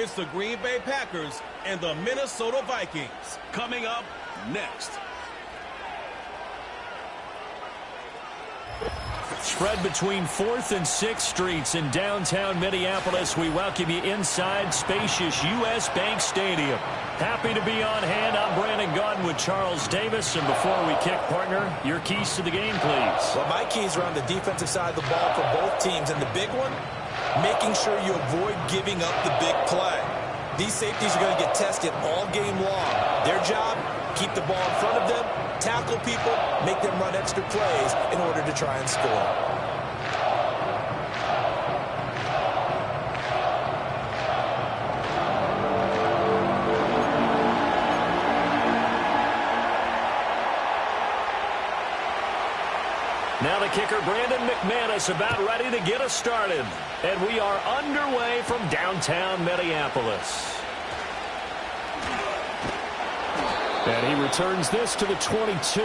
It's the Green Bay Packers and the Minnesota Vikings. Coming up next. Spread between 4th and 6th Streets in downtown Minneapolis. We welcome you inside spacious U.S. Bank Stadium. Happy to be on hand. I'm Brandon Gaudin with Charles Davis. And before we kick, partner, your keys to the game, please. Well, my keys are on the defensive side of the ball for both teams. And the big one, making sure you avoid giving up the big play. These safeties are going to get tested all game long. Their job, keep the ball in front of them, tackle people, make them run extra plays in order to try and score. Now the kicker, Brandon McManus, about ready to get us started. And we are underway from downtown Minneapolis. And he returns this to the 22.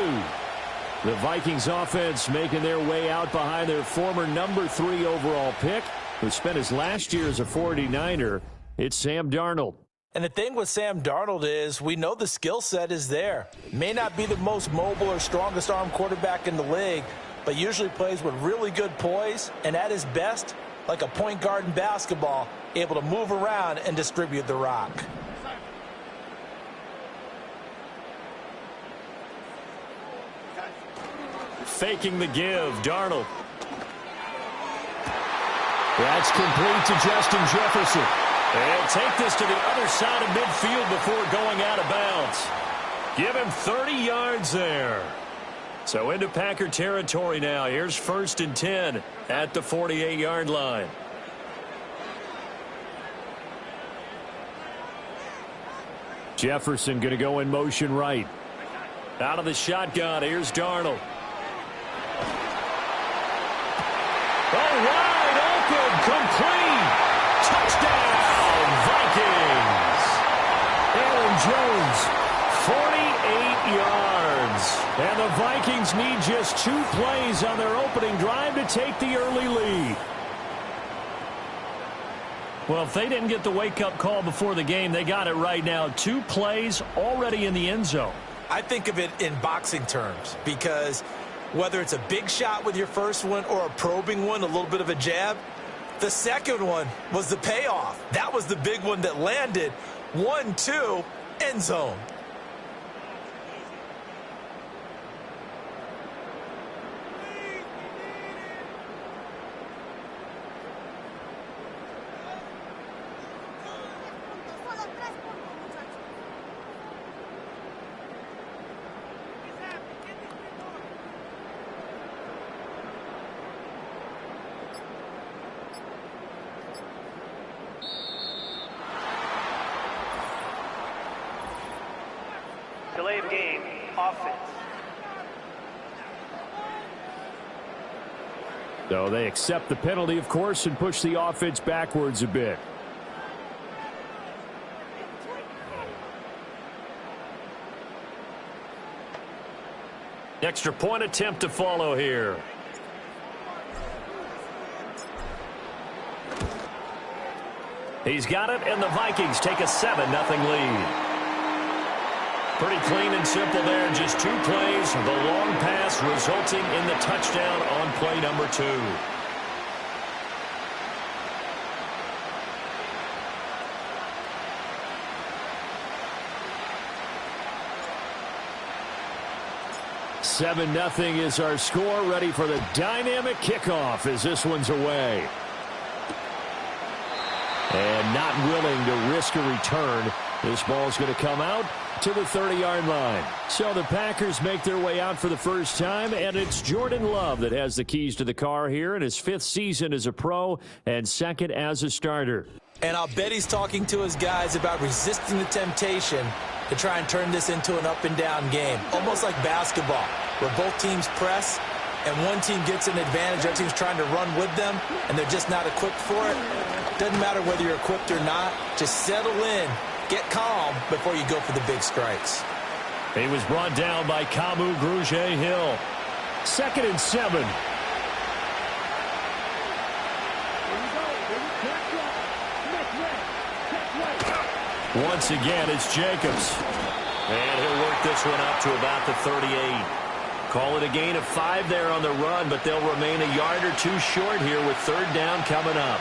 The Vikings offense making their way out behind their former number 3 overall pick, who spent his last year as a 49er. It's Sam Darnold. And the thing with Sam Darnold is we know the skill set is there. May not be the most mobile or strongest arm quarterback in the league, but usually plays with really good poise, and at his best, like a point guard in basketball, able to move around and distribute the rock. Faking the give, Darnold. That's complete to Justin Jefferson. They'll take this to the other side of midfield before going out of bounds. Give him 30 yards there. So into Packer territory now. Here's 1st and 10 at the 48-yard line. Jefferson going to go in motion right. Out of the shotgun, here's Darnold. Oh, wide open, complete. Touchdown, Vikings. Aaron Jones, 48 yards. And the Vikings need just 2 plays on their opening drive to take the early lead. Well, if they didn't get the wake-up call before the game, they got it right now. 2 plays already in the end zone. I think of it in boxing terms because whether it's a big shot with your first one or a probing one, a little bit of a jab, the second one was the payoff. That was the big one that landed. 1-2, end zone. Delay of game, offense. So they accept the penalty, of course, and push the offense backwards a bit. Extra point attempt to follow here. He's got it, and the Vikings take a 7-0 lead. Pretty clean and simple there. Just 2 plays. The long pass resulting in the touchdown on play number 2. "7-0 is our score. Ready for the dynamic kickoff as this one's away. And not willing to risk a return. This ball's going to come out to the 30-yard line. So the Packers make their way out for the first time, and it's Jordan Love that has the keys to the car here in his 5th season as a pro and 2nd as a starter. And I'll bet he's talking to his guys about resisting the temptation to try and turn this into an up-and-down game, almost like basketball, where both teams press, and one team gets an advantage, the other team's trying to run with them, and they're just not equipped for it. Doesn't matter whether you're equipped or not. Just settle in, get calm before you go for the big strikes. He was brought down by Kamu Grugier-Hill. 2nd and 7. Once again, it's Jacobs. And he'll work this one up to about the 38. Call it a gain of 5 there on the run, but they'll remain a yard or two short here with third down coming up.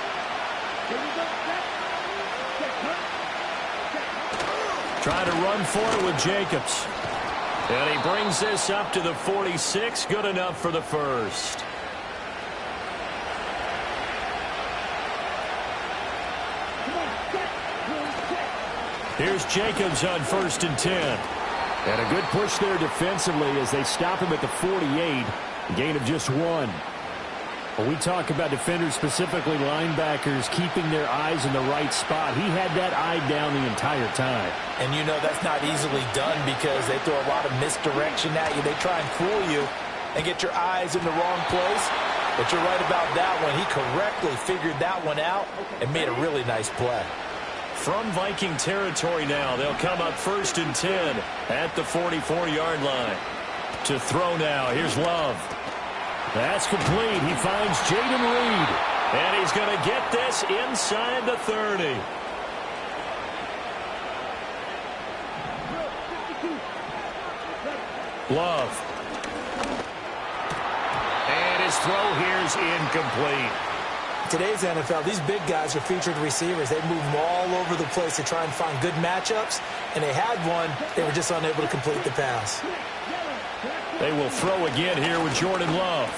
Try to run for it with Jacobs. And he brings this up to the 46. Good enough for the first. Here's Jacobs on 1st and 10. And a good push there defensively as they stop him at the 48. A gain of just 1. When we talk about defenders, specifically linebackers, keeping their eyes in the right spot, he had that eye down the entire time. And you know that's not easily done because they throw a lot of misdirection at you. They try and fool you and get your eyes in the wrong place. But you're right about that one. He correctly figured that one out and made a really nice play. From Viking territory now, they'll come up 1st and 10 at the 44-yard line. To throw now, here's Love. That's complete. He finds Jaden Reed. And he's going to get this inside the 30. Love. And his throw here's incomplete. Today's NFL, these big guys are featured receivers. They move them all over the place to try and find good matchups, and they had one. They were just unable to complete the pass. They will throw again here with Jordan Love.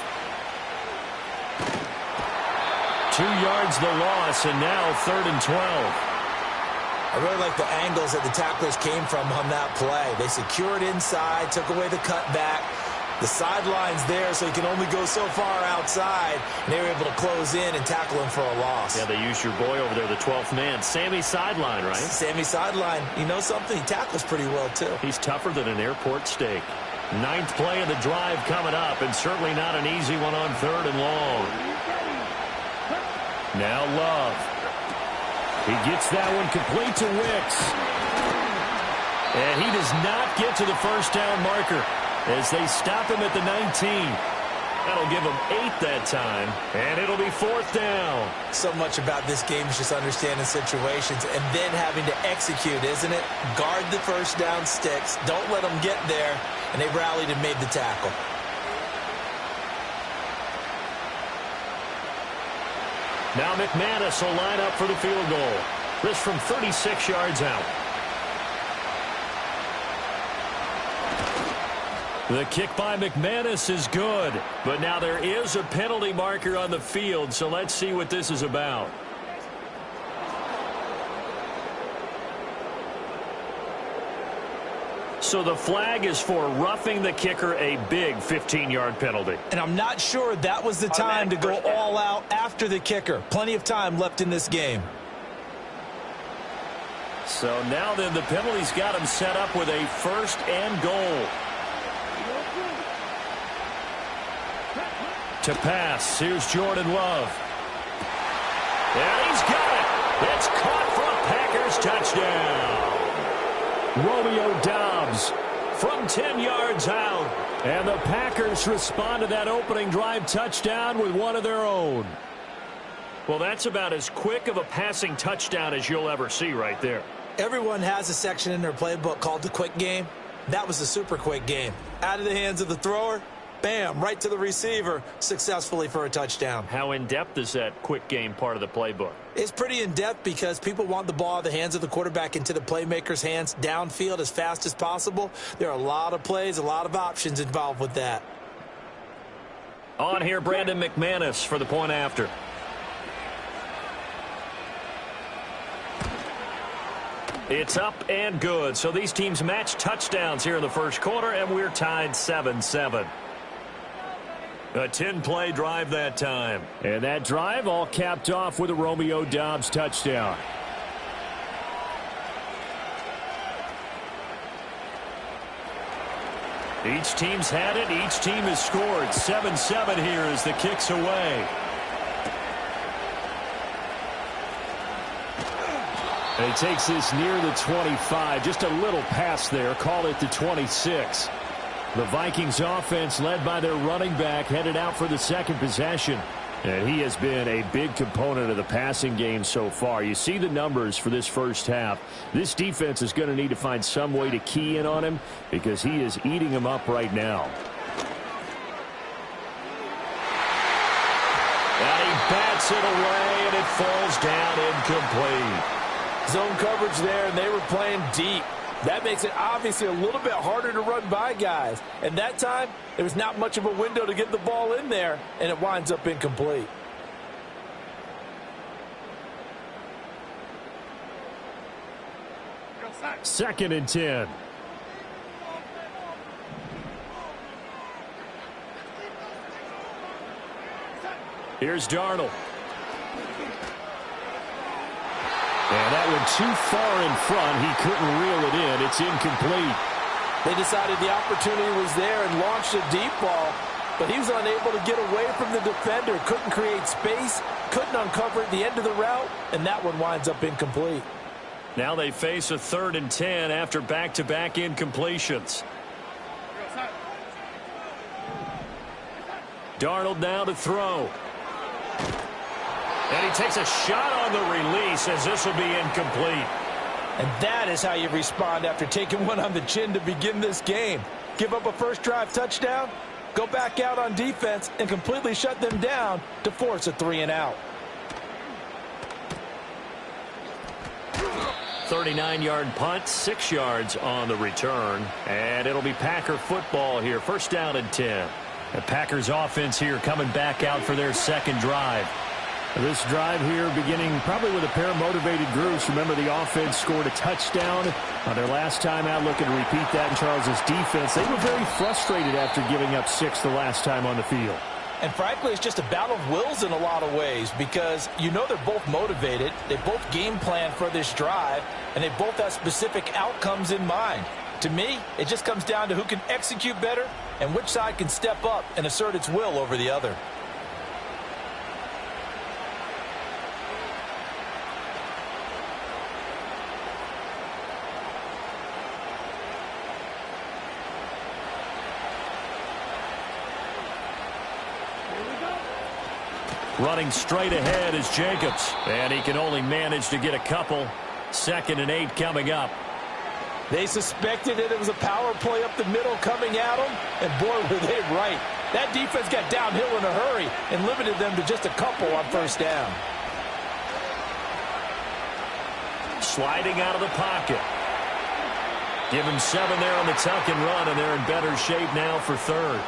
2 yards the loss, and now 3rd and 12. I really like the angles that the tacklers came from on that play. They secured inside, took away the cutback. The sideline's there, so he can only go so far outside, and they were able to close in and tackle him for a loss. Yeah, they used your boy over there, the 12th man. Sammy Sideline, right? Sammy Sideline. You know something? He tackles pretty well, too. He's tougher than an airport steak. 9th play of the drive coming up, and certainly not an easy one on 3rd and long. Now Love. He gets that one complete to Wicks. And he does not get to the first down marker as they stop him at the 19. That'll give him 8 that time, and it'll be 4th down. So much about this game is just understanding situations and then having to execute, isn't it? Guard the first down sticks. Don't let them get there, and they rallied and made the tackle. Now McManus will line up for the field goal. This from 36 yards out. The kick by McManus is good, but now there is a penalty marker on the field, so let's see what this is about. So the flag is for roughing the kicker, a big 15-yard penalty. And I'm not sure that was the time to go all out after the kicker. Plenty of time left in this game. So now then the penalty's got him set up with a 1st and goal. To pass, here's Jordan Love. And he's got it. It's caught for a Packers touchdown. Romeo Doubs from 10 yards out. And the Packers respond to that opening drive touchdown with one of their own. Well, that's about as quick of a passing touchdown as you'll ever see right there. Everyone has a section in their playbook called the quick game. That was the super quick game. Out of the hands of the thrower, bam, right to the receiver, successfully for a touchdown. How in-depth is that quick game part of the playbook? It's pretty in-depth because people want the ball out of the hands of the quarterback into the playmaker's hands downfield as fast as possible. There are a lot of plays, a lot of options involved with that. On here, Brandon McManus for the point after. It's up and good. So these teams match touchdowns here in the first quarter, and we're tied 7-7. A 10-play drive that time. And that drive all capped off with a Romeo Doubs touchdown. Each team's had it. Each team has scored. 7-7 here as the kick's away. And he takes this near the 25. Just a little pass there. Call it the 26. The Vikings offense, led by their running back, headed out for the second possession. And he has been a big component of the passing game so far. You see the numbers for this first half. This defense is going to need to find some way to key in on him because he is eating them up right now. And he bats it away, and it falls down incomplete. Zone coverage there, and they were playing deep. That makes it obviously a little bit harder to run by guys. And that time, there was not much of a window to get the ball in there, and it winds up incomplete. Second and 10. Here's Darnold. And that went too far in front. He couldn't reel it in. It's incomplete. They decided the opportunity was there and launched a deep ball, but he was unable to get away from the defender, couldn't create space, couldn't uncover at the end of the route, and that one winds up incomplete. Now they face a 3rd and 10 after back-to-back incompletions. Darnold now to throw. And he takes a shot on the release as this will be incomplete. And that is how you respond after taking one on the chin to begin this game. Give up a first drive touchdown, go back out on defense, and completely shut them down to force a 3-and-out. 39-yard punt, 6 yards on the return. And it'll be Packer football here. First down and 10. The Packers offense here coming back out for their second drive. This drive here beginning probably with a pair of motivated groups. Remember, the offense scored a touchdown on their last time out, looking to repeat that in Charles's defense. They were very frustrated after giving up 6 the last time on the field. And frankly, it's just a battle of wills in a lot of ways because you know they're both motivated. They both game plan for this drive, and they both have specific outcomes in mind. To me, it just comes down to who can execute better and which side can step up and assert its will over the other. Running straight ahead is Jacobs. And he can only manage to get a couple. 2nd and 8 coming up. They suspected that it was a power play up the middle coming at them, and boy, were they right. That defense got downhill in a hurry and limited them to just a couple on first down. Sliding out of the pocket. Give him 7 there on the tuck and run, and they're in better shape now for 3rd.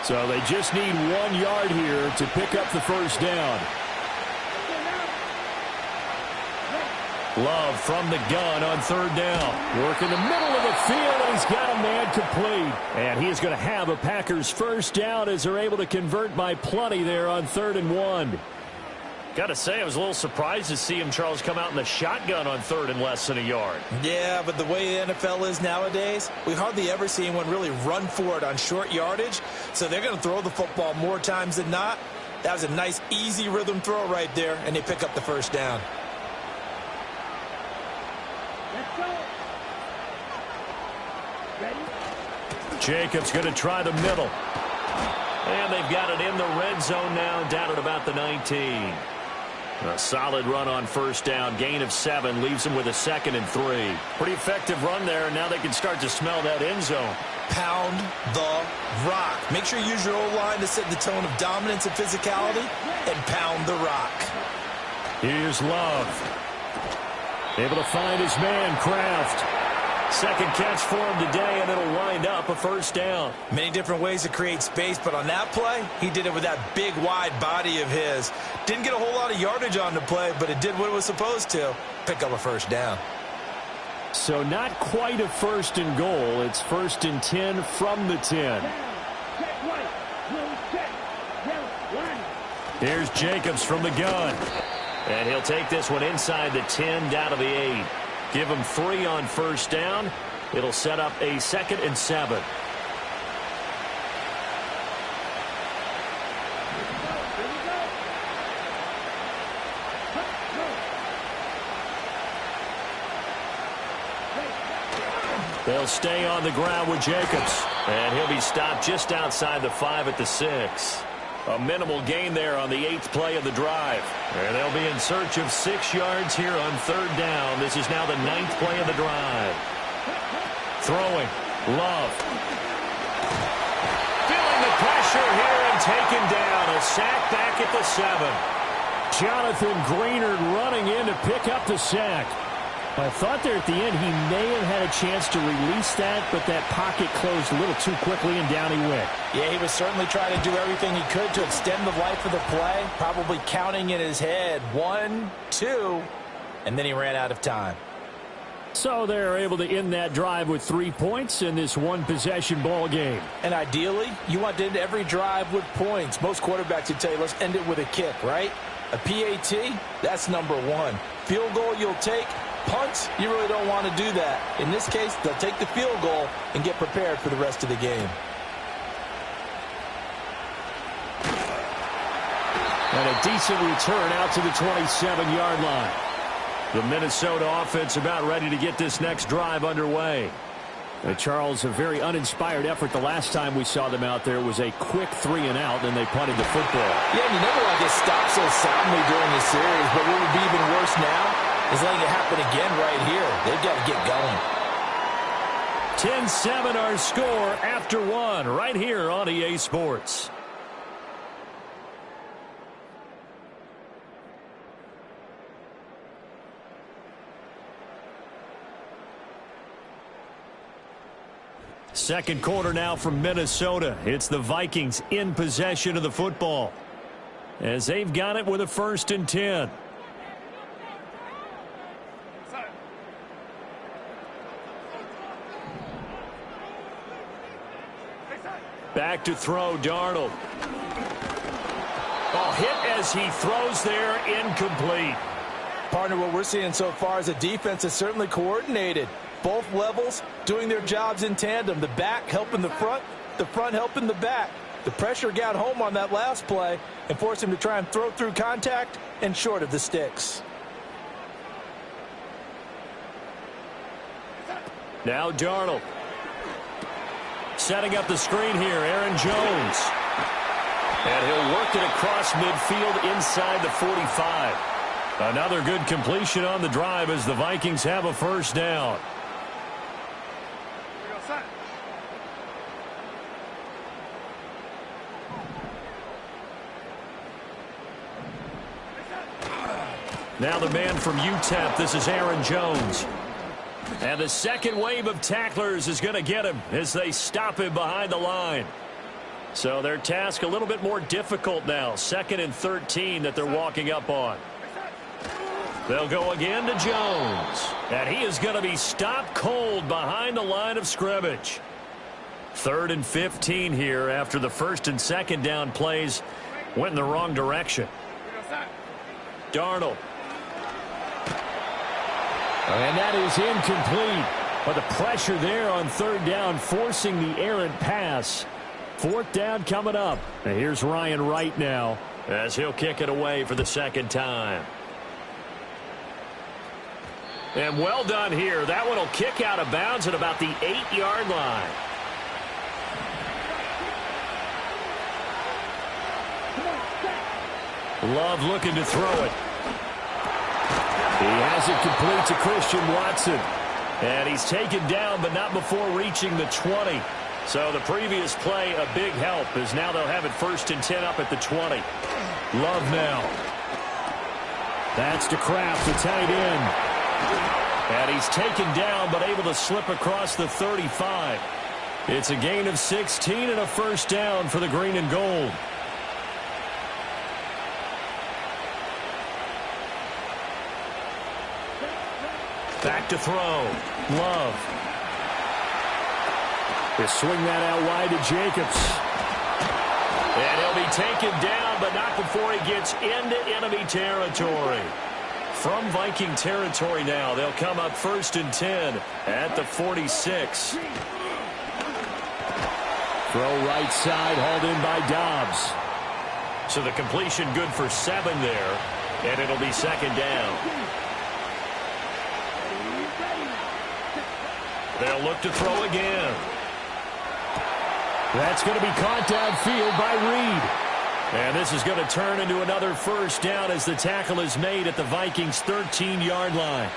So they just need 1 yard here to pick up the first down. Love from the gun on 3rd down. Work in the middle of the field, and he's got a man complete. And he is going to have a Packers first down as they're able to convert by plenty there on 3rd and 1. Got to say, I was a little surprised to see him, Charles, come out in the shotgun on 3rd and less than a yard. Yeah, but the way the NFL is nowadays, we hardly ever see anyone really run for it on short yardage. So they're going to throw the football more times than not. That was a nice, easy rhythm throw right there, and they pick up the first down. Jacobs going to try the middle. And they've got it in the red zone now, down at about the 19. A solid run on first down. Gain of 7 leaves them with a 2nd and 3. Pretty effective run there, and now they can start to smell that end zone. Pound the rock. Make sure you use your O-line to set the tone of dominance and physicality, and pound the rock. Here's Love. Able to find his man, Kraft. Second catch for him today, and it'll wind up a first down. Many different ways to create space, but on that play, he did it with that big, wide body of his. Didn't get a whole lot of yardage on the play, but it did what it was supposed to. Pick up a first down. So not quite a 1st and goal. It's 1st and 10 from the 10. Here's Jacobs from the gun. And he'll take this one inside the 10 down to the 8. Give him 3 on first down. It'll set up a 2nd and 7. They'll stay on the ground with Jacobs. And he'll be stopped just outside the 5 at the 6. A minimal gain there on the 8th play of the drive. And they'll be in search of 6 yards here on 3rd down. This is now the 9th play of the drive. Throwing. Love. Feeling the pressure here and taken down. A sack back at the 7. Jonathan Greenard running in to pick up the sack. I thought there at the end he may have had a chance to release that, but that pocket closed a little too quickly, and down he went. Yeah, he was certainly trying to do everything he could to extend the life of the play, probably counting in his head 1, 2, and then he ran out of time. So they're able to end that drive with 3 points in this one-possession ball game. And ideally, you want to end every drive with points. Most quarterbacks would tell you, let's end it with a kick, right? A PAT, that's number 1. Field goal you'll take. Punts, you really don't want to do that. In this case, they'll take the field goal and get prepared for the rest of the game. And a decent return out to the 27-yard line. The Minnesota offense about ready to get this next drive underway. Charles, a very uninspired effort the last time we saw them out there. It was a quick 3-and-out, and they punted the football. Yeah, and you never want to get stopped so soundly during the series, but what would be even worse now is letting it happen again right here. They've got to get going. 10-7 our score after 1 right here on EA Sports. Second quarter now from Minnesota. It's the Vikings in possession of the football as they've got it with a 1st and 10. Back to throw, Darnold. Oh, hit as he throws there, incomplete. Partner, what we're seeing so far is a defense that's certainly coordinated. Both levels doing their jobs in tandem. The back helping the front helping the back. The pressure got home on that last play and forced him to try and throw through contact and short of the sticks. Now Darnold. Setting up the screen here, Aaron Jones. And he'll work it across midfield inside the 45. Another good completion on the drive as the Vikings have a 1st down. Now the man from UTEP, this is Aaron Jones. And the second wave of tacklers is going to get him as they stop him behind the line. So their task a little bit more difficult now. 2nd and 13 that they're walking up on. They'll go again to Jones. And he is going to be stopped cold behind the line of scrimmage. 3rd and 15 here after the 1st and 2nd down plays went in the wrong direction. Darnold. And that is incomplete. But the pressure there on 3rd down forcing the errant pass. 4th down coming up. And here's Ryan Wright now as he'll kick it away for the 2nd time. And well done here. That one will kick out of bounds at about the 8-yard line. Love looking to throw it. He has it complete to Christian Watson. And he's taken down, but not before reaching the 20. So the previous play, a big help, as now they'll have it 1st and 10 up at the 20. Love now. That's to Kraft, the tight end. And he's taken down, but able to slip across the 35. It's a gain of 16 and a 1st down for the green and gold. Back to throw. Love. They swing that out wide to Jacobs. And he'll be taken down, but not before he gets into enemy territory. From Viking territory now, they'll come up 1st and 10 at the 46. Throw right side, hauled in by Dobbs. So the completion good for 7 there, and it'll be 2nd down. They'll look to throw again. That's going to be caught downfield by Reed. And this is going to turn into another first down as the tackle is made at the Vikings' 13-yard line.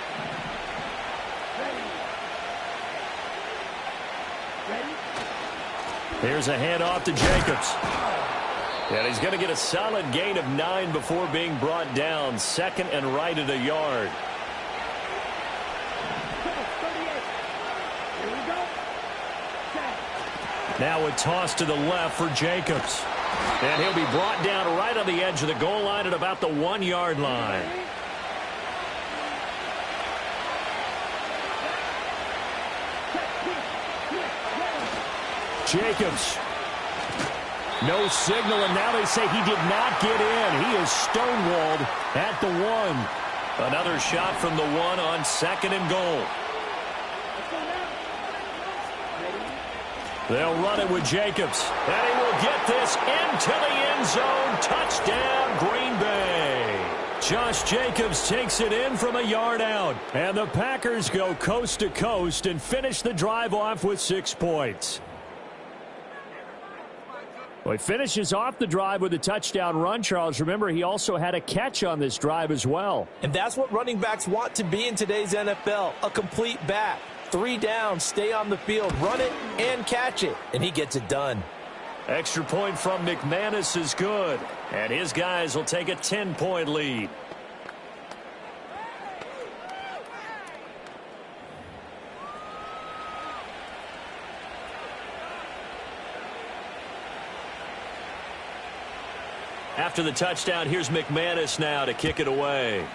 Here's a handoff to Jacobs. And he's going to get a solid gain of 9 before being brought down. Second and right at a yard. Now a toss to the left for Jacobs. And he'll be brought down right on the edge of the goal line at about the 1-yard line. Jacobs. No signal, and now they say he did not get in. He is stonewalled at the 1. Another shot from the 1 on second and goal. They'll run it with Jacobs. And he will get this into the end zone. Touchdown, Green Bay. Josh Jacobs takes it in from a yard out. And the Packers go coast to coast and finish the drive off with 6 points. Well, he finishes off the drive with a touchdown run, Charles. Remember, he also had a catch on this drive as well. And that's what running backs want to be in today's NFL, a complete back. 3 down, stay on the field, run it, and catch it. And he gets it done. Extra point from McManus is good. And his guys will take a 10-point lead. After the touchdown, here's McManus now to kick it away.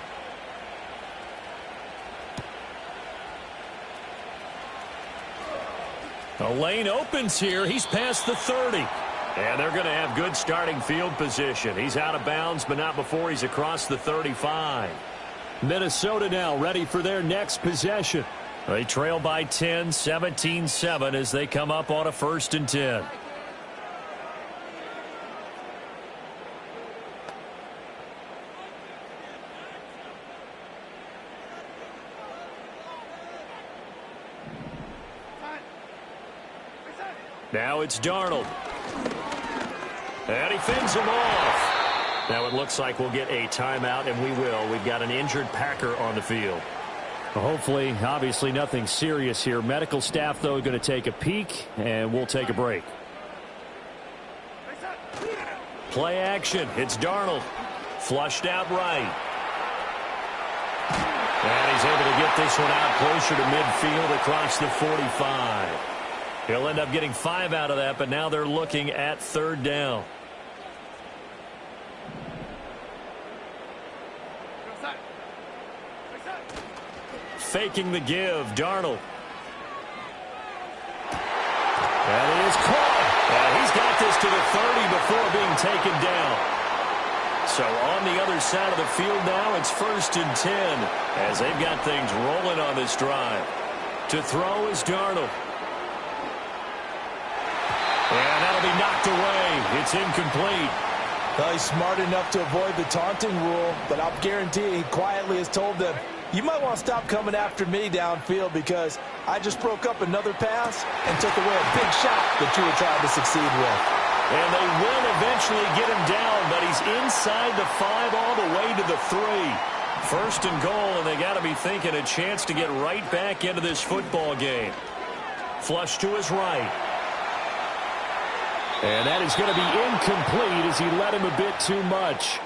A lane opens here. He's past the 30. And they're going to have good starting field position. He's out of bounds, but not before he's across the 35. Minnesota now ready for their next possession. They trail by 10, 17-7 as they come up on a 1st and 10. Now it's Darnold. And he fends him off. Now it looks like we'll get a timeout, and we will. We've got an injured Packer on the field. Well, hopefully, obviously nothing serious here. Medical staff, though, going to take a peek, and we'll take a break. Play action. It's Darnold. Flushed out right. And he's able to get this one out closer to midfield across the 45. He'll end up getting 5 out of that, but now they're looking at 3rd down. Faking the give, Darnold. And he is caught. And he's got this to the 30 before being taken down. So on the other side of the field now, it's 1st and 10 as they've got things rolling on this drive. To throw is Darnold. And that'll be knocked away. It's incomplete. Well, he's smart enough to avoid the taunting rule, but I'll guarantee he quietly has told them, you might want to stop coming after me downfield because I just broke up another pass and took away a big shot that you were trying to succeed with. And they will eventually get him down, but he's inside the 5 all the way to the 3. 1st and goal, and they got to be thinking a chance to get right back into this football game. Flush to his right. And that is going to be incomplete as he led him a bit too much.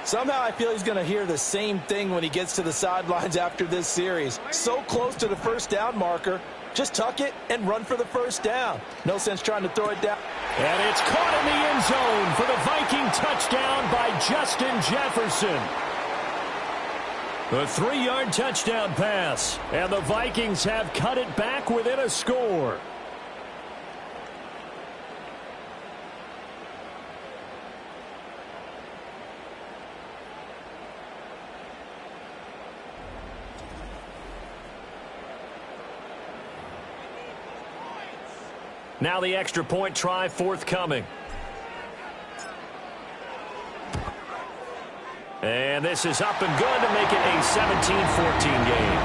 Somehow I feel he's going to hear the same thing when he gets to the sidelines after this series. So close to the 1st down marker. Just tuck it and run for the 1st down. No sense trying to throw it down. And it's caught in the end zone for the Viking touchdown by Justin Jefferson. A 3-yard touchdown pass. And the Vikings have cut it back within a score. Now the extra point try forthcoming. And this is up and good to make it a 17-14 game.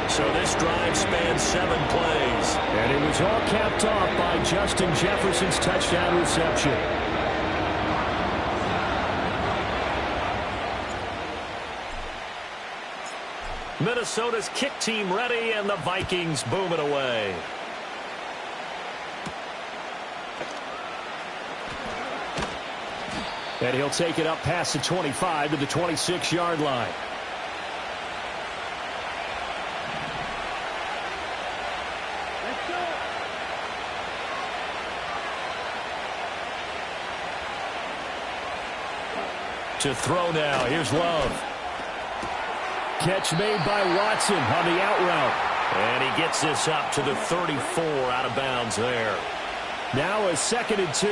So this drive spans 7 plays. And it was all capped off by Justin Jefferson's touchdown reception. Minnesota's kick team ready, and the Vikings boom it away. And he'll take it up past the 25 to the 26-yard line. To throw now. Here's Love. Catch made by Watson on the out route. And he gets this up to the 34 out of bounds there. Now a 2nd and 2.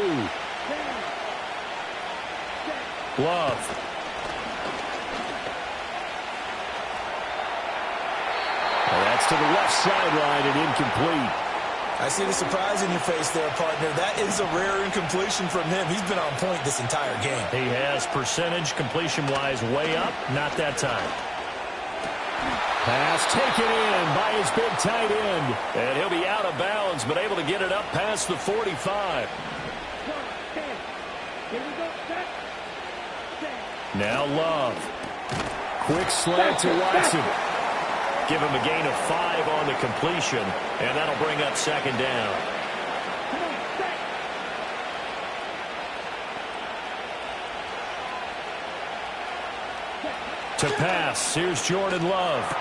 Love. And that's to the left sideline and incomplete. I see the surprise in your face there, partner. That is a rare incompletion from him. He's been on point this entire game. He has percentage completion-wise way up. Not that time. Pass taken in by his big tight end. And he'll be out of bounds, but able to get it up past the 45. Now Love. Quick slant to Watson. Give him a gain of 5 on the completion, and that'll bring up 2nd down. To pass, here's Jordan Love.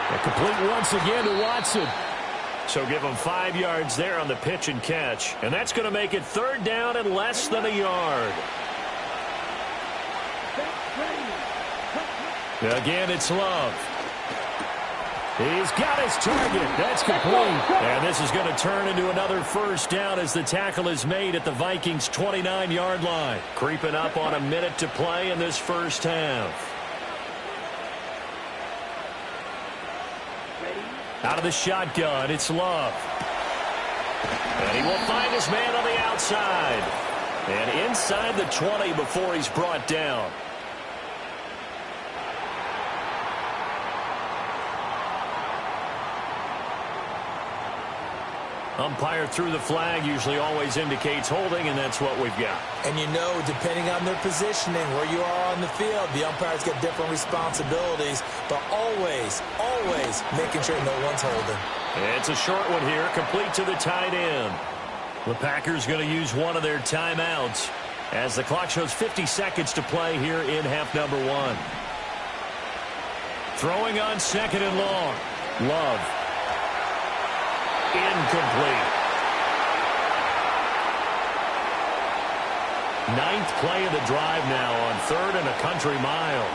And complete once again to Watson. So give him 5 yards there on the pitch and catch, and that's going to make it 3rd down and less than a yard. Again, it's Love. He's got his target. That's complete. And this is going to turn into another 1st down as the tackle is made at the Vikings' 29-yard line. Creeping up on a minute to play in this 1st half. Out of the shotgun, it's Love. And he will find his man on the outside. And inside the 20 before he's brought down. Umpire threw the flag, usually always indicates holding, and that's what we've got. And you know, depending on their positioning, where you are on the field, the umpires get different responsibilities, but always, always making sure no one's holding. It's a short one here, complete to the tight end. The Packers going to use one of their timeouts as the clock shows 50 seconds to play here in half number 1. Throwing on 2nd and long. Love. Incomplete. 9th play of the drive now on 3rd and a country mile.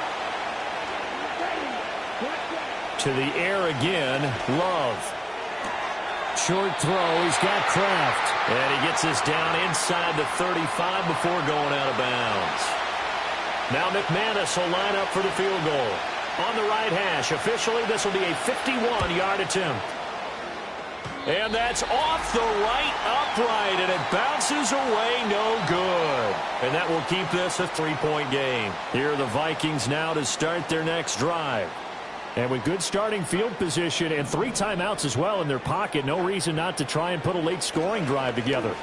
To the air again, Love. Short throw, he's got Kraft. And he gets this down inside the 35 before going out of bounds. Now McManus will line up for the field goal. On the right hash, officially this will be a 51-yard attempt. And that's off the right upright, and it bounces away, no good. And that will keep this a 3-point game. Here are the Vikings now to start their next drive. And with good starting field position and 3 timeouts as well in their pocket, no reason not to try and put a late scoring drive together.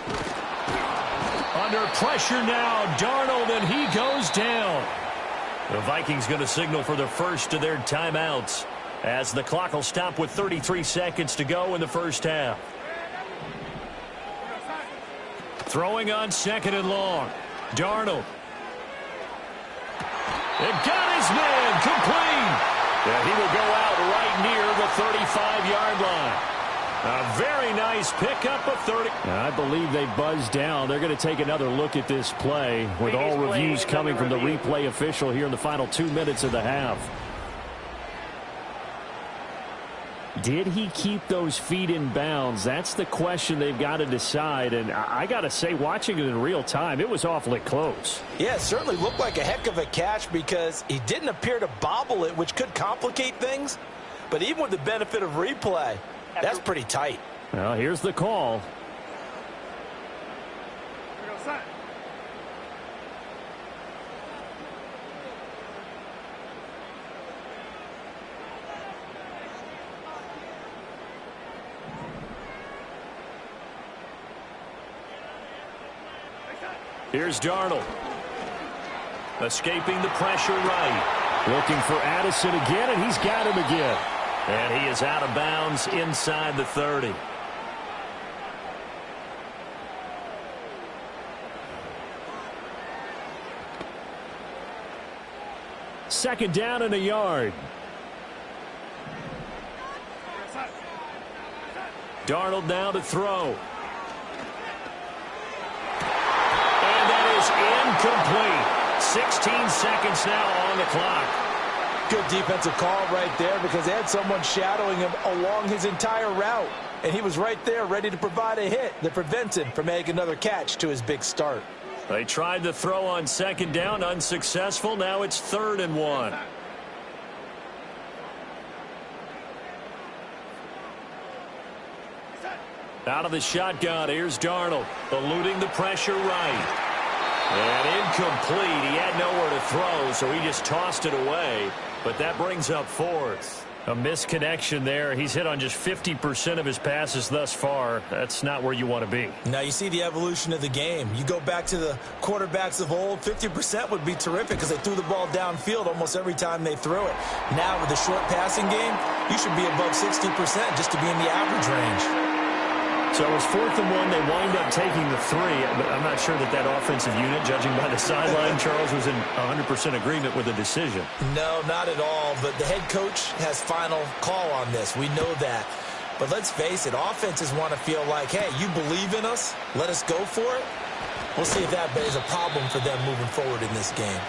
Under pressure now, Darnold, and he goes down. The Vikings going to signal for the first of their timeouts, as the clock will stop with 33 seconds to go in the 1st half. Throwing on 2nd and long. Darnold. And got his man complete. And he will go out right near the 35-yard line. A very nice pickup of 30. I believe they buzzed down. They're going to take another look at this play with all reviews coming from the replay official here in the final 2 minutes of the half. Did he keep those feet in bounds? That's the question they've got to decide. And I got to say, watching it in real time, it was awfully close. Yeah, it certainly looked like a heck of a catch because he didn't appear to bobble it, which could complicate things. But even with the benefit of replay, that's pretty tight. Well, here's the call. Here's Darnold. Escaping the pressure right. Looking for Addison again, and he's got him again. And he is out of bounds inside the 30. Second down and a yard. Darnold now to throw. And that is incomplete. 16 seconds now on the clock. Good defensive call right there because they had someone shadowing him along his entire route. And he was right there ready to provide a hit that prevents him from making another catch to his big start. They tried to throw on second down, unsuccessful. Now it's 3rd and 1. Out of the shotgun, here's Darnold, eluding the pressure right. And incomplete. He had nowhere to throw, so he just tossed it away. But that brings up 4th. A misconnection there. He's hit on just 50% of his passes thus far. That's not where you want to be. Now you see the evolution of the game. You go back to the quarterbacks of old, 50% would be terrific because they threw the ball downfield almost every time they threw it. Now with the short passing game, you should be above 60% just to be in the average range. So it was 4th and 1. They wind up taking the 3. But I'm not sure that that offensive unit, judging by the sideline, Charles, was in 100% agreement with the decision. No, not at all. But the head coach has final call on this. We know that. But let's face it, offenses want to feel like, hey, you believe in us? Let us go for it. We'll see if that is a problem for them moving forward in this game.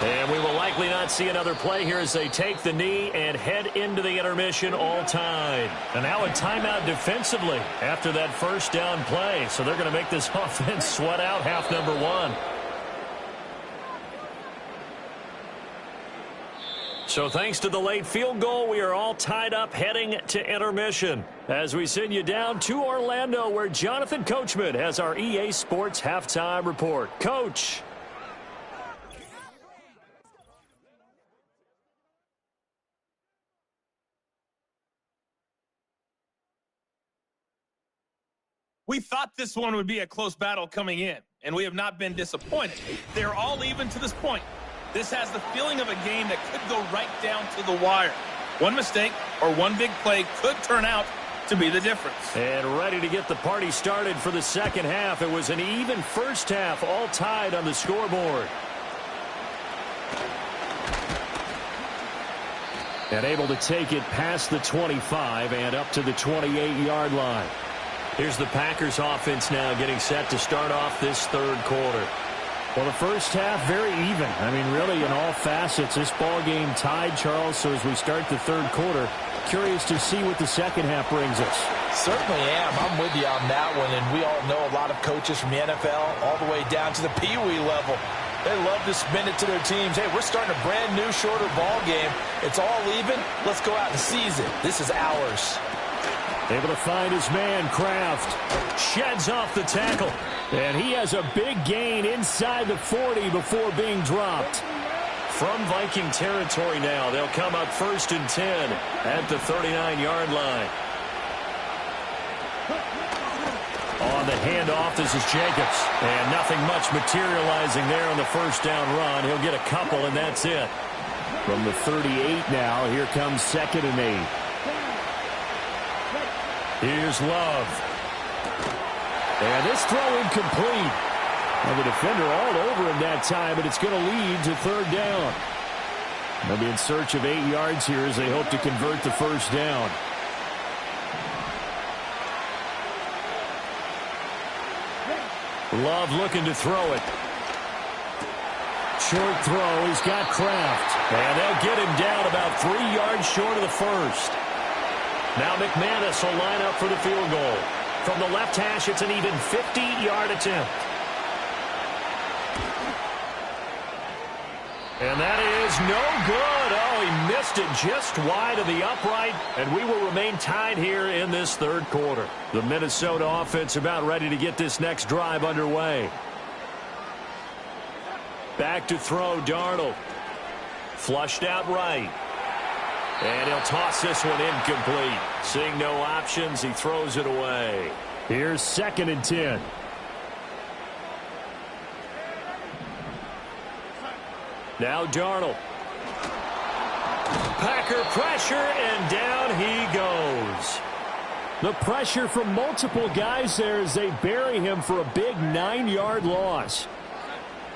And we will likely not see another play here as they take the knee and head into the intermission all tied. And now a timeout defensively after that first down play. So they're going to make this offense sweat out half number 1. So thanks to the late field goal, we are all tied up heading to intermission. As we send you down to Orlando, where Jonathan Coachman has our EA Sports Halftime Report. Coach. We thought this one would be a close battle coming in, and we have not been disappointed. They're all even to this point. This has the feeling of a game that could go right down to the wire. One mistake or one big play could turn out to be the difference. And ready to get the party started for the second half. It was an even first half, all tied on the scoreboard. And able to take it past the 25 and up to the 28-yard line. Here's the Packers offense now getting set to start off this third quarter. Well, the first half, very even. I mean, really, in all facets, this ball game tied, Charles. So as we start the third quarter, curious to see what the second half brings us. Certainly am. I'm with you on that one. And we all know a lot of coaches from the NFL all the way down to the Pee Wee level. They love to spin it to their teams. Hey, we're starting a brand new, shorter ball game. It's all even. Let's go out and seize it. This is ours. Able to find his man, Kraft. Sheds off the tackle. And he has a big gain inside the 40 before being dropped. From Viking territory now, they'll come up 1st and 10 at the 39-yard line. On the handoff, this is Jacobs. And nothing much materializing there on the first down run. He'll get a couple, and that's it. From the 38 now, here comes 2nd and 8. Here's Love. And this throw incomplete. And the defender all over him that time, but it's going to lead to 3rd down. They'll be in search of 8 yards here as they hope to convert the first down. Love looking to throw it. Short throw. He's got Kraft. And they'll get him down about 3 yards short of the first. Now McManus will line up for the field goal. From the left hash, it's an even 50-yard attempt. And that is no good. Oh, he missed it just wide of the upright, and we will remain tied here in this third quarter. The Minnesota offense about ready to get this next drive underway. Back to throw, Darnold. Flushed out right. And he'll toss this one incomplete. Seeing no options, he throws it away. Here's 2nd and 10. Now Darnold. Packer pressure, and down he goes. The pressure from multiple guys there as they bury him for a big 9-yard loss.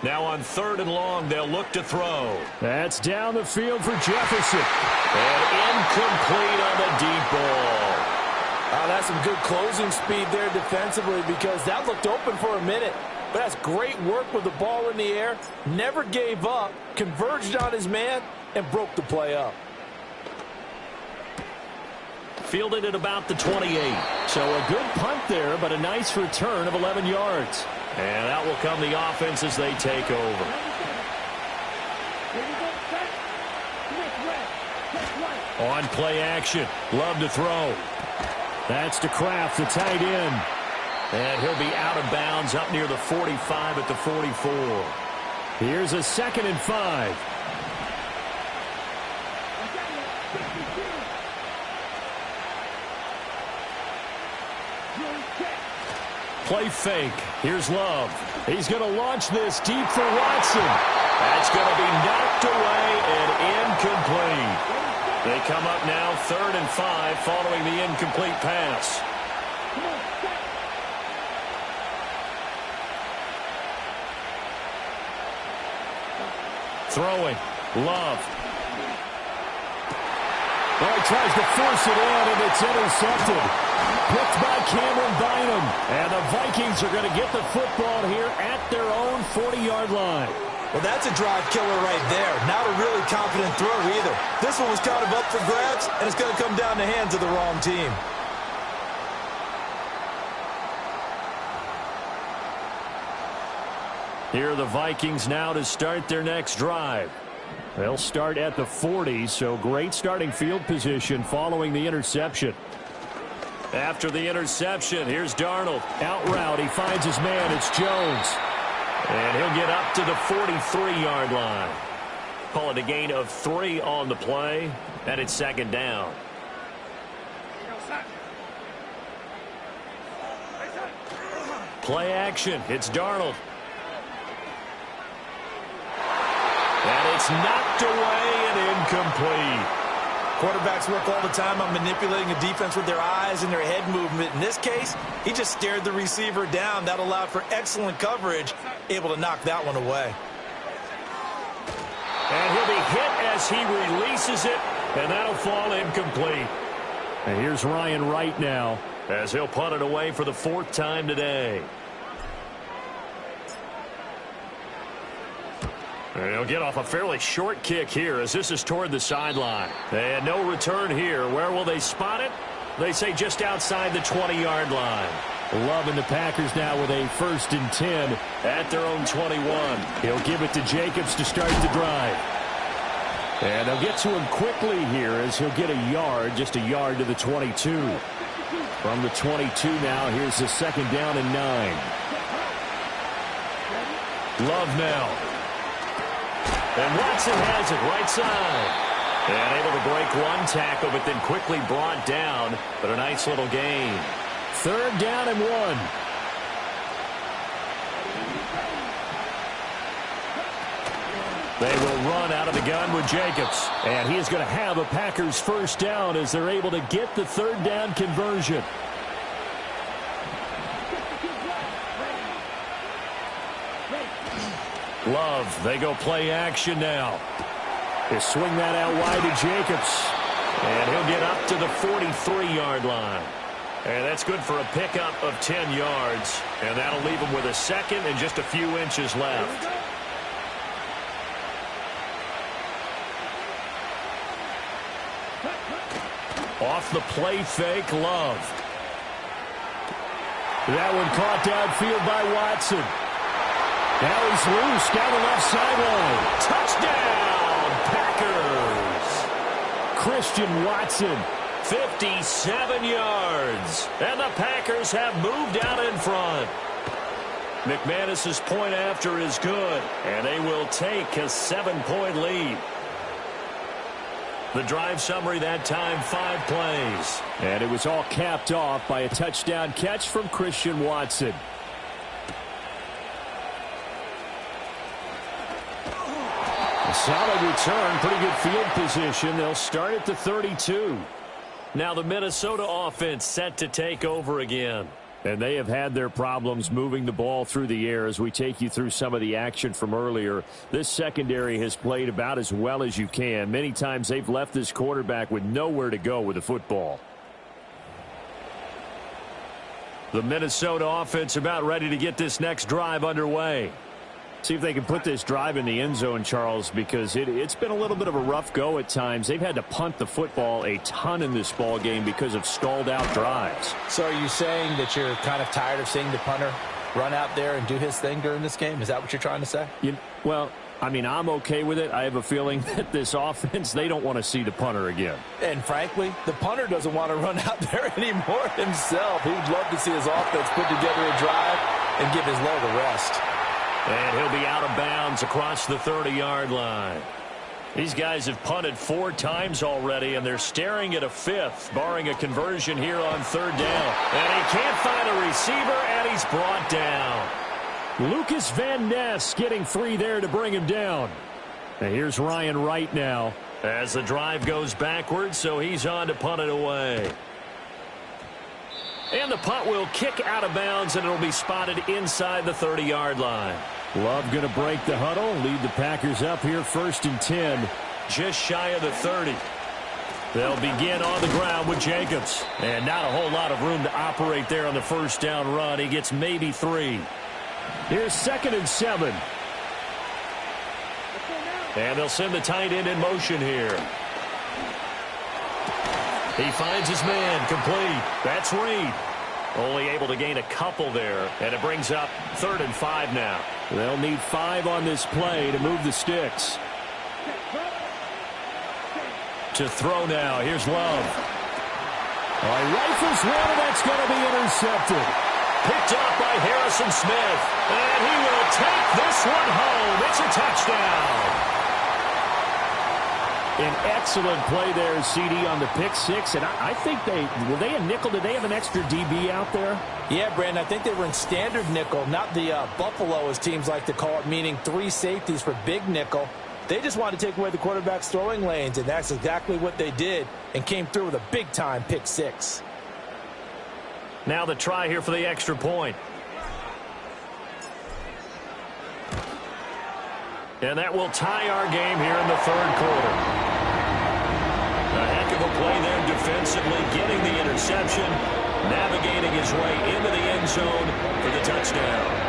Now on 3rd and long, they'll look to throw. That's down the field for Jefferson. And incomplete on the deep ball. That's some good closing speed there defensively because that looked open for a minute. But that's great work with the ball in the air. Never gave up, converged on his man, and broke the play up. Fielded at about the 28. So a good punt there, but a nice return of 11 yards. And out will come the offense as they take over. On play action. Love to throw. That's to Kraft, the tight end. And he'll be out of bounds up near the 45 at the 44. Here's a 2nd and 5. Play fake. Here's Love. He's going to launch this deep for Watson. That's going to be knocked away and incomplete. They come up now 3rd and 5 following the incomplete pass. Throwing. Love. Well, he tries to force it in, and it's intercepted. Picked by Cameron Bynum. And the Vikings are going to get the football here at their own 40-yard line. Well, that's a drive killer right there. Not a really confident throw either. This one was kind of up for grabs, and it's going to come down the hands of the wrong team. Here are the Vikings now to start their next drive. They'll start at the 40, so great starting field position following the interception. After the interception, here's Darnold. Out route, he finds his man. It's Jones. And he'll get up to the 43-yard line. Call it a gain of 3 on the play, and it's 2nd down. Play action. It's Darnold. And it's knocked away and incomplete. Quarterbacks work all the time on manipulating a defense with their eyes and their head movement. In this case, he just stared the receiver down. That allowed for excellent coverage, able to knock that one away. And he'll be hit as he releases it, and that'll fall incomplete. And here's Ryan Wright now, as he'll punt it away for the 4th time today. And he'll get off a fairly short kick here as this is toward the sideline. And no return here. Where will they spot it? They say just outside the 20-yard line. Loving the Packers now with a 1st and 10 at their own 21. He'll give it to Jacobs to start the drive. And they'll get to him quickly here as he'll get a yard, just a yard to the 22. From the 22 now, here's the 2nd down and 9. Love now. And Watson has it right side. And able to break one tackle, but then quickly brought down. But a nice little gain. 3rd down and 1. They will run out of the gun with Jacobs. And he is going to have a Packers 1st down as they're able to get the 3rd down conversion. Love, they go play action now. They swing that out wide to Jacobs. And he'll get up to the 43-yard line. And that's good for a pickup of 10 yards. And that'll leave him with a 2nd and just a few inches left. Off the play fake, Love. That one caught downfield by Watson. Now he's loose down the left sideline. Touchdown, Packers. Christian Watson. 57 yards. And the Packers have moved out in front. McManus's point after is good. And they will take a 7-point lead. The drive summary that time, 5 plays. And it was all capped off by a touchdown catch from Christian Watson. A solid return, pretty good field position. They'll start at the 32. Now the Minnesota offense set to take over again. And they have had their problems moving the ball through the air as we take you through some of the action from earlier. This secondary has played about as well as you can. Many times they've left this quarterback with nowhere to go with the football. The Minnesota offense about ready to get this next drive underway. See if they can put this drive in the end zone, Charles, because it's been a little bit of a rough go at times. They've had to punt the football a ton in this ball game because of stalled-out drives. So are you saying that you're kind of tired of seeing the punter run out there and do his thing during this game? Is that what you're trying to say? Well, I mean, I'm okay with it. I have a feeling that this offense, they don't want to see the punter again. And frankly, the punter doesn't want to run out there anymore himself. He would love to see his offense put together a drive and give his leg a rest. And he'll be out of bounds across the 30-yard line. These guys have punted 4 times already, and they're staring at a 5th, barring a conversion here on 3rd down. And he can't find a receiver, and he's brought down. Lucas Van Ness getting free there to bring him down. And here's Ryan Wright now. As the drive goes backwards, so he's on to punt it away. And the punt will kick out of bounds, and it'll be spotted inside the 30-yard line. Love going to break the huddle, lead the Packers up here 1st and 10. Just shy of the 30. They'll begin on the ground with Jacobs. And not a whole lot of room to operate there on the 1st down run. He gets maybe 3. Here's 2nd and 7. And they'll send the tight end in motion here. He finds his man, complete. That's Reed. Only able to gain a couple there, and it brings up 3rd and 5 now. They'll need 5 on this play to move the sticks. To throw now, here's Love. Rifles one, and that's going to be intercepted. Picked up by Harrison Smith, and he will take this one home. It's a touchdown. An excellent play there, CD, on the pick 6. And I think were they a nickel? Did they have an extra DB out there? Yeah, Brandon, I think they were in standard nickel, not the Buffalo, as teams like to call it, meaning 3 safeties for big nickel. They just wanted to take away the quarterback's throwing lanes, and that's exactly what they did and came through with a big-time pick 6. Now the try here for the extra point. And that will tie our game here in the 3rd quarter. A heck of a play there defensively, getting the interception, navigating his way into the end zone for the touchdown.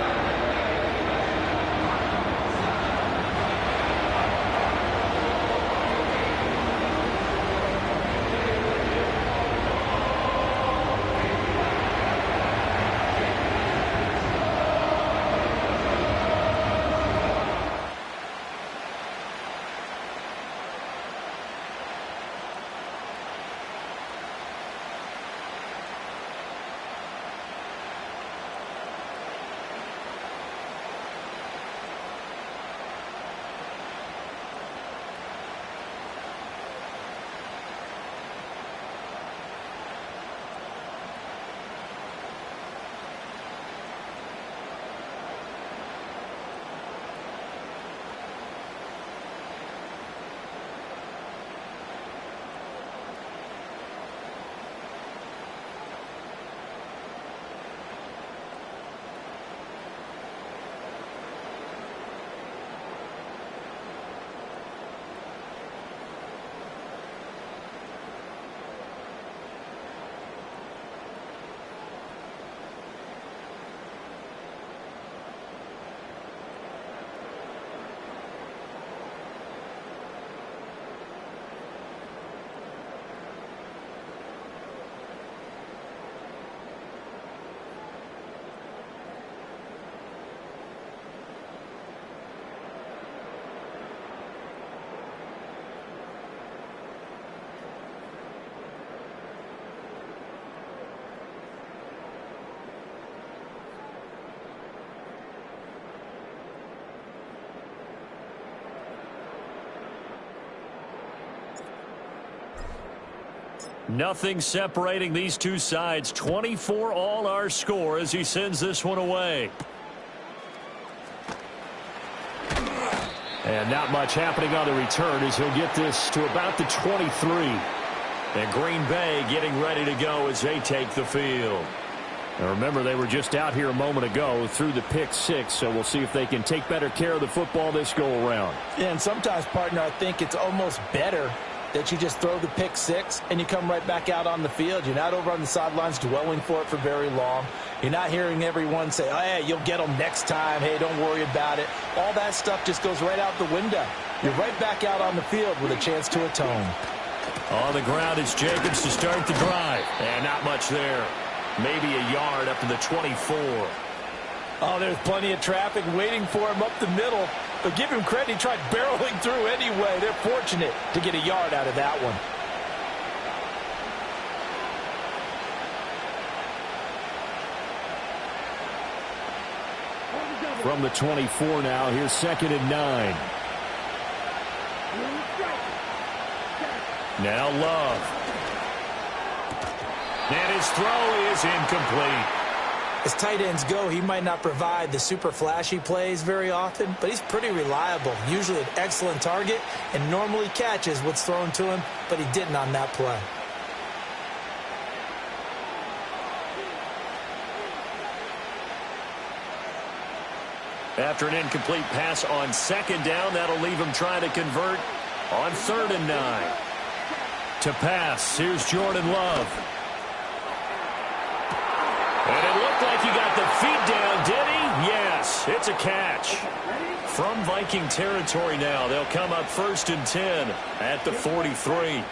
Nothing separating these two sides. 24 all our score as he sends this one away. And not much happening on the return as he'll get this to about the 23. And Green Bay getting ready to go as they take the field. Now remember, they were just out here a moment ago through the pick 6, so we'll see if they can take better care of the football this go-around. Yeah, and sometimes, partner, I think it's almost better that you just throw the pick 6 and you come right back out on the field. You're not over on the sidelines dwelling for it for very long. You're not hearing everyone say, oh, hey, you'll get them next time. Hey, don't worry about it. All that stuff just goes right out the window. You're right back out on the field with a chance to atone. On the ground, it's Jacobs to start the drive. And not much there. Maybe a yard up to the 24. Oh, there's plenty of traffic waiting for him up the middle. But give him credit, he tried barreling through anyway. They're fortunate to get a yard out of that one. From the 24 now, here's 2nd and 9. Now Love. And his throw is incomplete. As tight ends go, he might not provide the super flashy plays very often, but he's pretty reliable, usually an excellent target, and normally catches what's thrown to him, but he didn't on that play. After an incomplete pass on 2nd down, that'll leave him trying to convert on 3rd and 9. To pass, here's Jordan Love. And it looked like he got the feet down, did he? Yes, it's a catch. From Viking territory now, they'll come up 1st and 10 at the 43.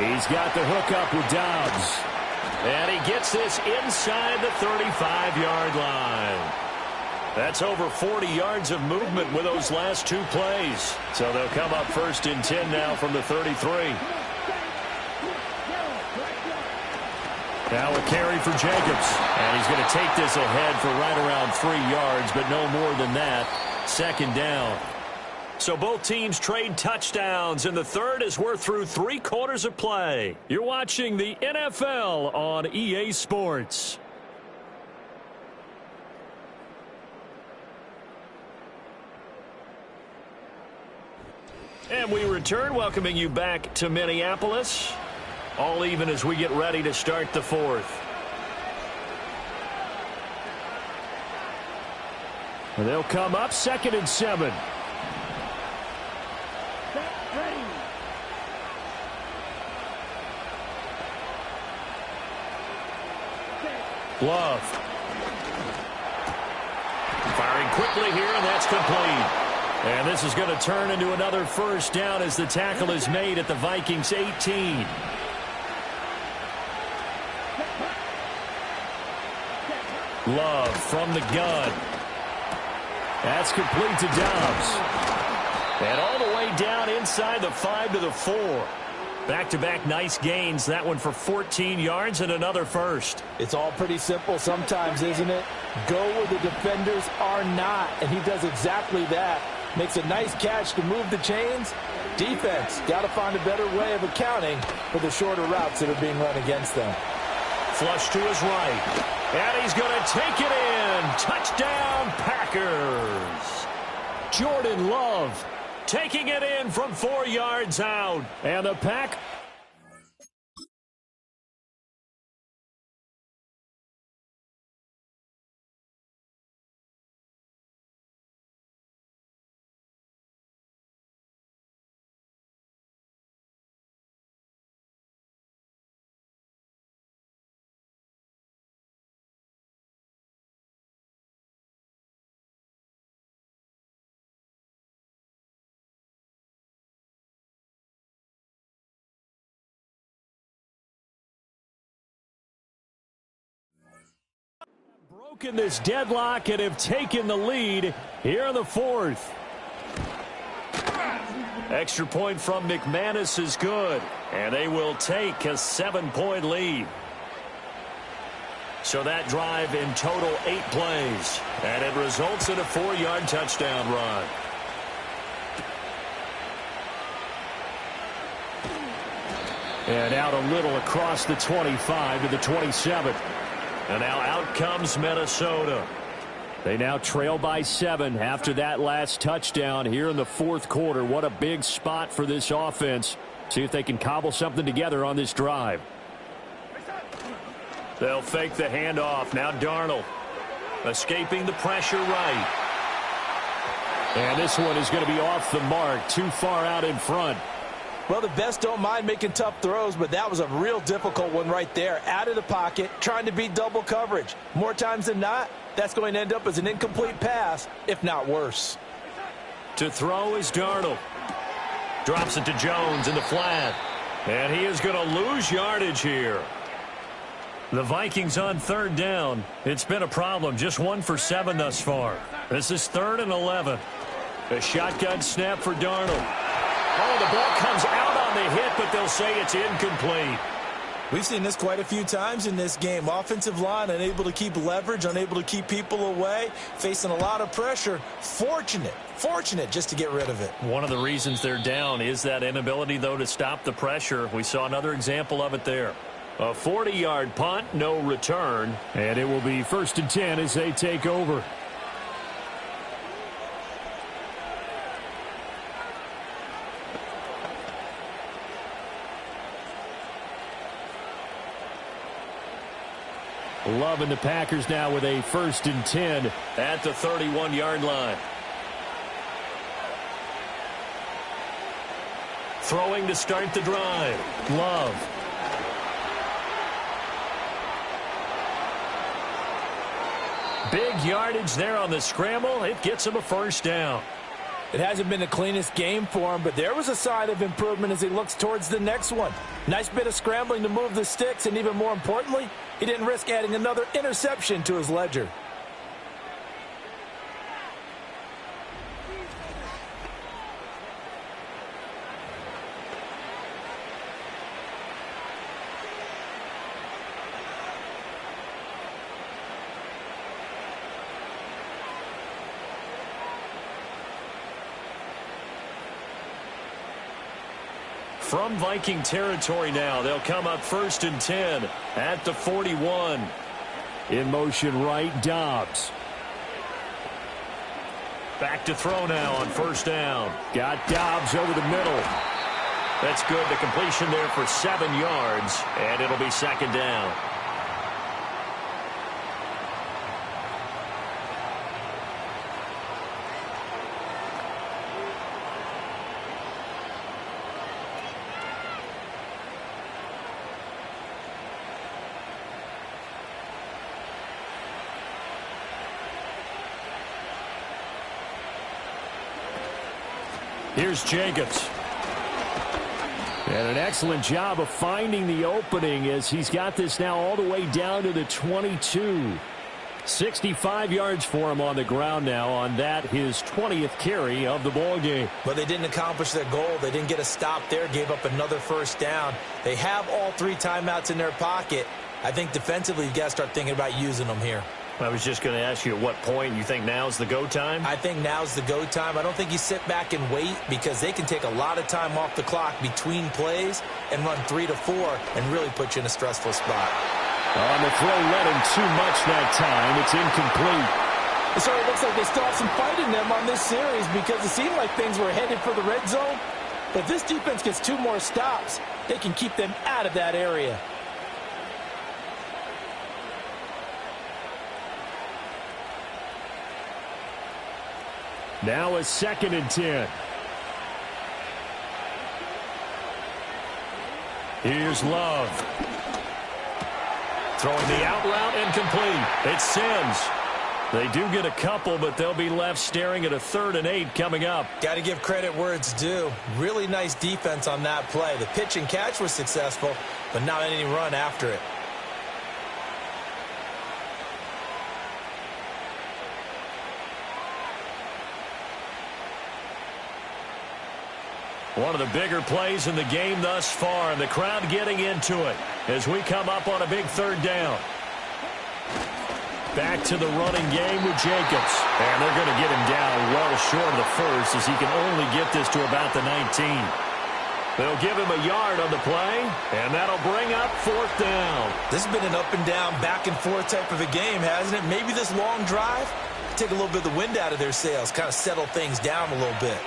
He's got the hook up with Dobbs. And he gets this inside the 35-yard line. That's over 40 yards of movement with those last 2 plays. So they'll come up 1st and 10 now from the 33. Now a carry for Jacobs. And he's going to take this ahead for right around 3 yards, but no more than that. 2nd down. So both teams trade touchdowns, and the third as we're through 3 quarters of play. You're watching the NFL on EA Sports. And we return, welcoming you back to Minneapolis. All even as we get ready to start the 4th. And they'll come up 2nd and 7. Love. Firing quickly here, and that's complete. And this is going to turn into another 1st down as the tackle is made at the Vikings 18. Love from the gun. That's complete to Dobbs. And all the way down inside the 5 to the 4. Back-to-back nice gains. That one for 14 yards and another 1st. It's all pretty simple sometimes, isn't it? Go where the defenders are not, and he does exactly that. Makes a nice catch to move the chains. Defense got to find a better way of accounting for the shorter routes that are being run against them. Flush to his right. And he's going to take it in. Touchdown, Packers. Jordan Love taking it in from 4 yards out. And the Pack. Broken this deadlock and have taken the lead here in the 4th. Extra point from McManus is good, and they will take a 7-point lead. So that drive in total 8 plays, and it results in a 4-yard touchdown run. And out a little across the 25 to the 27. And now out comes Minnesota. They now trail by 7 after that last touchdown here in the fourth quarter. What a big spot for this offense. See if they can cobble something together on this drive. They'll fake the handoff. Now Darnold escaping the pressure right. And this one is going to be off the mark, too far out in front. Well, the best don't mind making tough throws, but that was a real difficult one right there. Out of the pocket, trying to beat double coverage. More times than not, that's going to end up as an incomplete pass, if not worse. To throw is Darnold. Drops it to Jones in the flat. And he is going to lose yardage here. The Vikings on third down. It's been a problem. Just 1 for 7 thus far. This is 3rd and 11. A shotgun snap for Darnold. Oh, the ball comes out on the hit, but they'll say it's incomplete. We've seen this quite a few times in this game. Offensive line unable to keep leverage, unable to keep people away, facing a lot of pressure. Fortunate just to get rid of it. One of the reasons they're down is that inability, though, to stop the pressure. We saw another example of it there. A 40-yard punt, no return. And it will be 1st and 10 as they take over. Love and the Packers now with a 1st and 10 at the 31-yard line. Throwing to start the drive. Love. Big yardage there on the scramble. It gets him a 1st down. It hasn't been the cleanest game for him, but there was a sign of improvement as he looks towards the next one. Nice bit of scrambling to move the sticks, and even more importantly, he didn't risk adding another interception to his ledger. From Viking territory now, they'll come up 1st and 10 at the 41. In motion right, Dobbs. Back to throw now on 1st down. Got Dobbs over the middle. That's good. The completion there for 7 yards, and it'll be 2nd down. Here's Jacobs. And an excellent job of finding the opening as he's got this now all the way down to the 22. 65 yards for him on the ground now on that, his 20th carry of the ball game. But they didn't accomplish their goal. They didn't get a stop there, gave up another 1st down. They have all 3 timeouts in their pocket. I think defensively, you've got to start thinking about using them here. I was just going to ask you at what point you think now's the go time? I think now's the go time. I don't think you sit back and wait because they can take a lot of time off the clock between plays and run 3 to 4 and really put you in a stressful spot. On the throw, let him too much that time. It's incomplete. It sort of looks like they still have some fight in them on this series because it seemed like things were headed for the red zone. But if this defense gets 2 more stops, they can keep them out of that area. Now a 2nd and 10. Here's Love. Throwing the out route incomplete. It's Sims. They do get a couple, but they'll be left staring at a 3rd and 8 coming up. Got to give credit where it's due. Really nice defense on that play. The pitch and catch was successful, but not any run after it. One of the bigger plays in the game thus far, and the crowd getting into it as we come up on a big 3rd down. Back to the running game with Jacobs. And they're going to get him down well short of the 1st as he can only get this to about the 19. They'll give him a yard on the play, and that'll bring up 4th down. This has been an up-and-down, back-and-forth type of a game, hasn't it? Maybe this long drive, take a little bit of the wind out of their sails, kind of settle things down a little bit.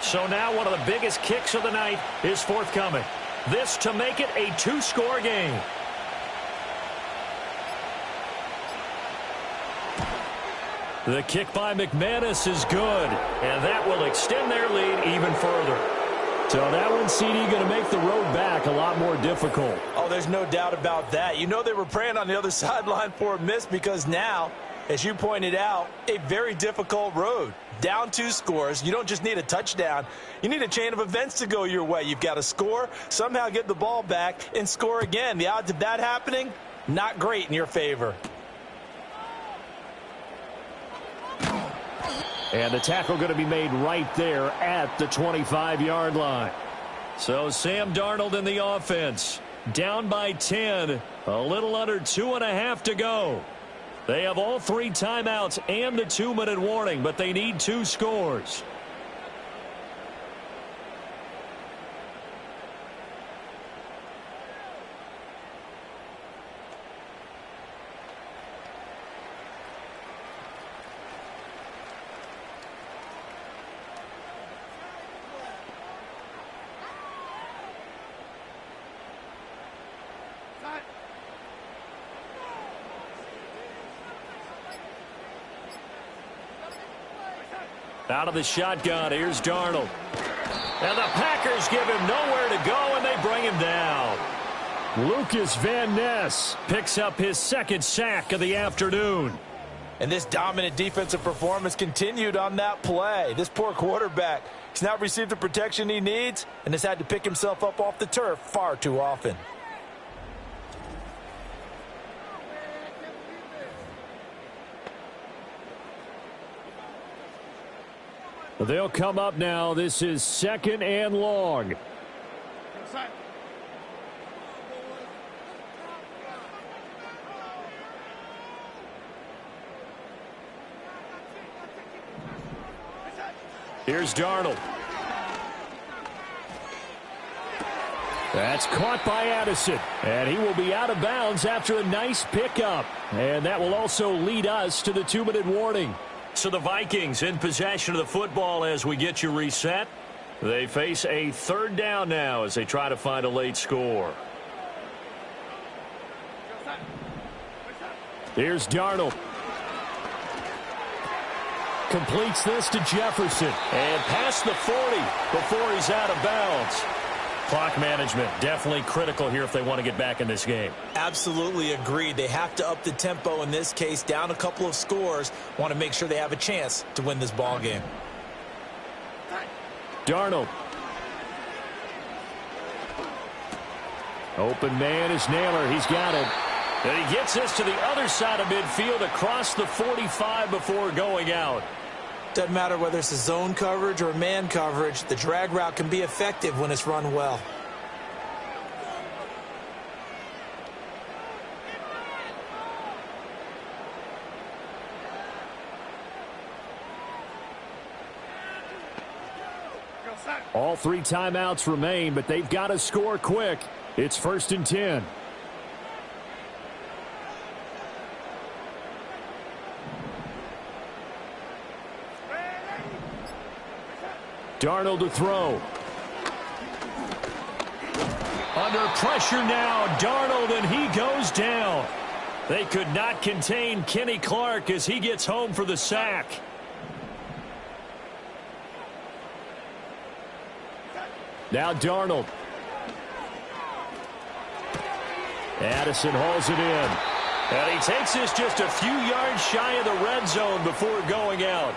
So now one of the biggest kicks of the night is forthcoming. This to make it a 2-score game. The kick by McManus is good, and that will extend their lead even further. So that one, CD, going to make the road back a lot more difficult. Oh, there's no doubt about that. You know they were praying on the other sideline for a miss because now, as you pointed out, a very difficult road. Down 2 scores. You don't just need a touchdown. You need a chain of events to go your way. You've got to score, somehow get the ball back, and score again. The odds of that happening, not great in your favor. And the tackle going to be made right there at the 25-yard line. So Sam Darnold in the offense. Down by 10. A little under 2.5 to go. They have all 3 timeouts and the 2-minute warning, but they need 2 scores. Out of the shotgun, here's Darnold. And the Packers give him nowhere to go, and they bring him down. Lucas Van Ness picks up his 2nd sack of the afternoon. And this dominant defensive performance continued on that play. This poor quarterback, he's not received the protection he needs and has had to pick himself up off the turf far too often. They'll come up now. This is 2nd and long. Here's Darnold. That's caught by Addison. And he will be out of bounds after a nice pickup. And that will also lead us to the 2-minute warning. So the Vikings in possession of the football as we get you reset. They face a 3rd down now as they try to find a late score. Here's Darnold. Completes this to Jefferson. And past the 40 before he's out of bounds. Clock management definitely critical here if they want to get back in this game. Absolutely agreed. They have to up the tempo in this case, down a couple of scores. Want to make sure they have a chance to win this ball game. Darnold. Open man is Naylor. He's got it. And he gets this to the other side of midfield across the 45 before going out. Doesn't matter whether it's a zone coverage or a man coverage, the drag route can be effective when it's run well. All 3 timeouts remain, but they've got to score quick. It's 1st and 10. Darnold to throw. Under pressure now, Darnold, and he goes down. They could not contain Kenny Clark as he gets home for the sack. Now Darnold. Addison hauls it in. And he takes this just a few yards shy of the red zone before going out.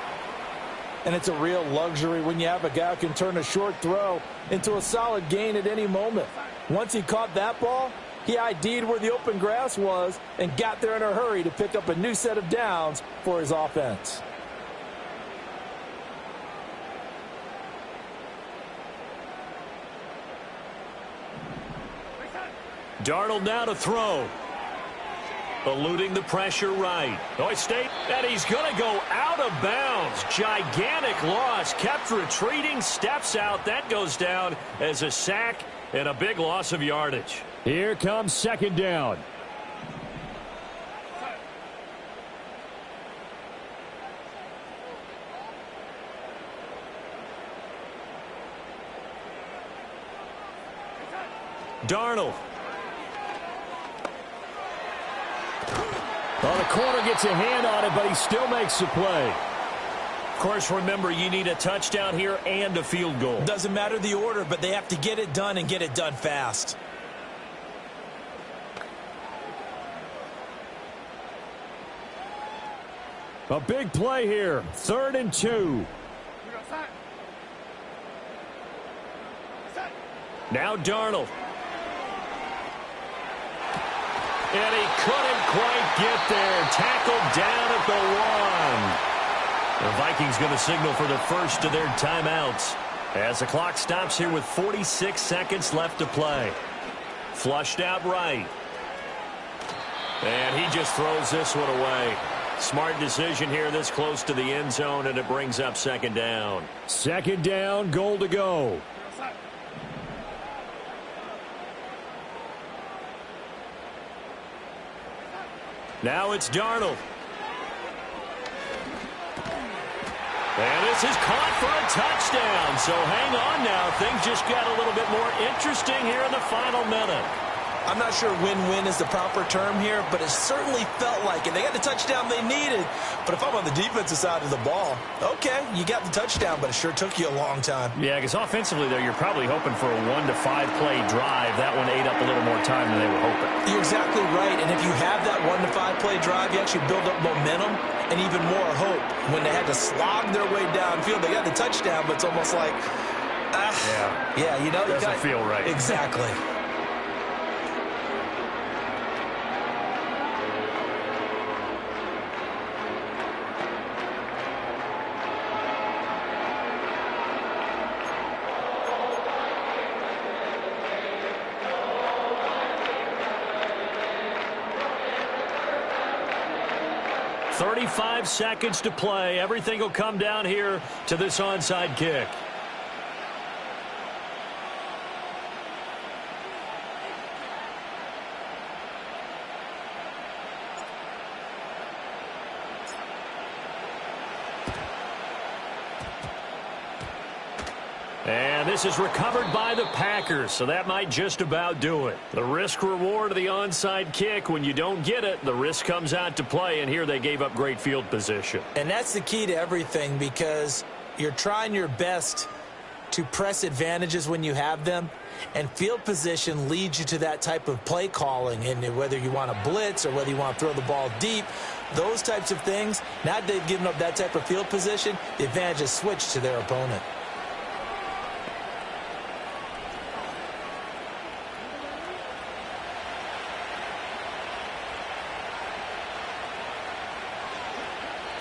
And it's a real luxury when you have a guy who can turn a short throw into a solid gain at any moment. Once he caught that ball, he ID'd where the open grass was and got there in a hurry to pick up a new set of downs for his offense. Darnold now to throw. Eluding the pressure right. State, and he's going to go out of bounds. Gigantic loss. Kept retreating, steps out. That goes down as a sack and a big loss of yardage. Here comes second down. Darnold. Well, the corner gets a hand on it, but he still makes the play. Of course, remember, you need a touchdown here and a field goal. Doesn't matter the order, but they have to get it done and get it done fast. A big play here. 3rd and 2. Now Darnold. And he couldn't quite get there. Tackled down at the 1. The Vikings going to signal for the first of their timeouts as the clock stops here with 46 seconds left to play. Flushed out right. And he just throws this one away. Smart decision here this close to the end zone, and it brings up second down. Second down, goal to go. Now it's Darnold. And this is caught for a touchdown. So hang on now. Things just got a little bit more interesting here in the final minute. I'm not sure win-win is the proper term here, but it certainly felt like it. They got the touchdown they needed. But if I'm on the defensive side of the ball, okay, you got the touchdown, but it sure took you a long time. Yeah, because offensively, though, you're probably hoping for a 1 to 5 play drive. That one ate up a little more time than they were hoping. You're exactly right. And if you have that 1 to 5 play drive, you actually build up momentum and even more hope. When they had to slog their way downfield, they got the touchdown, but it's almost like, yeah, you know, doesn't feel right. Exactly. .35 seconds to play. Everything will come down here to this onside kick. And this is recovered by the Packers, so that might just about do it. The risk-reward of the onside kick, when you don't get it, the risk comes out to play, and here they gave up great field position. And that's the key to everything, because you're trying your best to press advantages when you have them, and field position leads you to that type of play calling. And whether you want to blitz or whether you want to throw the ball deep, those types of things, now that they've given up that type of field position, the advantage is switched to their opponent.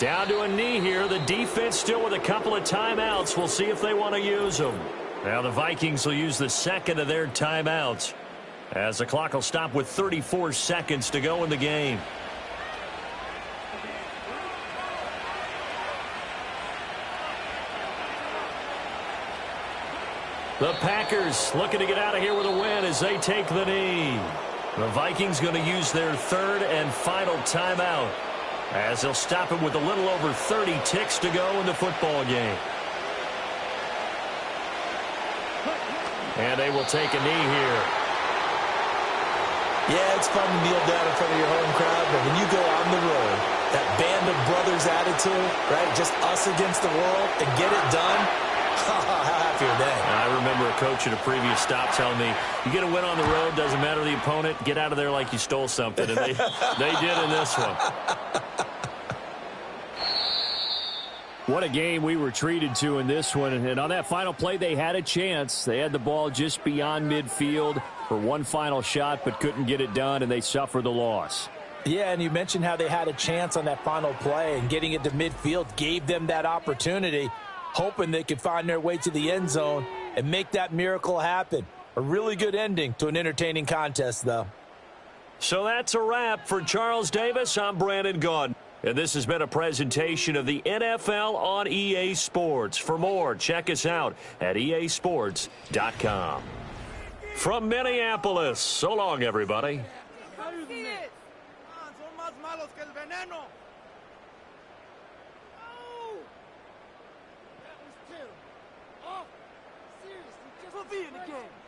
Down to a knee here. The defense still with a couple of timeouts. We'll see if they want to use them. Now the Vikings will use the second of their timeouts as the clock will stop with 34 seconds to go in the game. The Packers looking to get out of here with a win as they take the knee. The Vikings going to use their third and final timeout, as they'll stop it with a little over 30 ticks to go in the football game. And they will take a knee here. Yeah, it's fun to kneel down in front of your home crowd, but when you go on the road, that band of brothers attitude, right, just us against the world, and get it done, how happy are they? I remember a coach at a previous stop telling me, you get a win on the road, doesn't matter the opponent, get out of there like you stole something. And they did in this one. What a game we were treated to in this one. And on that final play, they had a chance. They had the ball just beyond midfield for one final shot, but couldn't get it done, and they suffered the loss. Yeah, and you mentioned how they had a chance on that final play, and getting it to midfield gave them that opportunity, hoping they could find their way to the end zone and make that miracle happen. A really good ending to an entertaining contest, though. So that's a wrap for Charles Davis. I'm Brandon Gaudin. And this has been a presentation of the NFL on EA Sports. For more, check us out at easports.com. From Minneapolis, so long, everybody. Seriously, just be in the game.